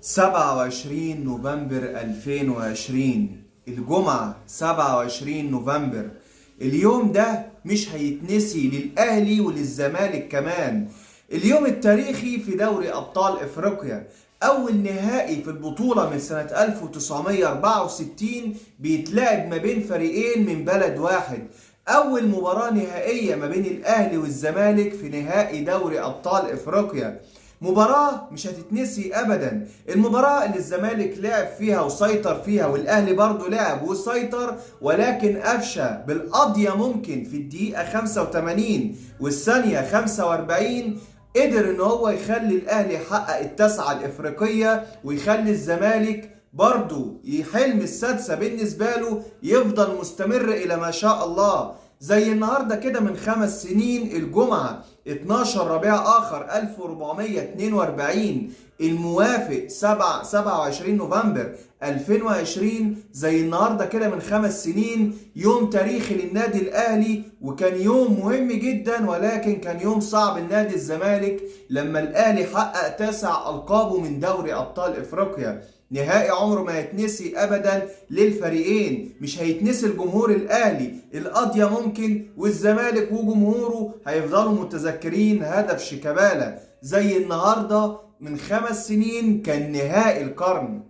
27 نوفمبر 2020 الجمعة 27 نوفمبر. اليوم ده مش هيتنسي للأهلي وللزمالك كمان. اليوم التاريخي في دوري أبطال إفريقيا، أول نهائي في البطولة من سنة 1964 بيتلعب ما بين فريقين من بلد واحد. أول مباراة نهائية ما بين الأهلي والزمالك في نهائي دوري أبطال إفريقيا. مباراة مش هتتنسي أبدا. المباراة اللي الزمالك لعب فيها وسيطر فيها، والأهلي برضه لعب وسيطر، ولكن قفشة بالقضية ممكن في الدقيقة 85 والثانية 45 قدر ان هو يخلي الاهلي يحقق التاسعة الافريقية، ويخلي الزمالك برضو يحلم السادسة بالنسبة له يفضل مستمر الى ما شاء الله. زي النهاردة كده من 5 سنين الجمعة 12 ربيع اخر 1442 الموافق 27 نوفمبر 2020، زي النهارده كده من 5 سنين يوم تاريخي للنادي الاهلي، وكان يوم مهم جدا، ولكن كان يوم صعب لنادي الزمالك لما الاهلي حقق 9 القابه من دوري ابطال افريقيا. نهائي عمره ما يتنسي ابدا للفريقين، مش هيتنسي الجمهور الاهلي. القضيه ممكن والزمالك وجمهوره هيفضلوا متذكرين هدف شيكابالا. زي النهارده من 5 سنين كان نهائي القرن.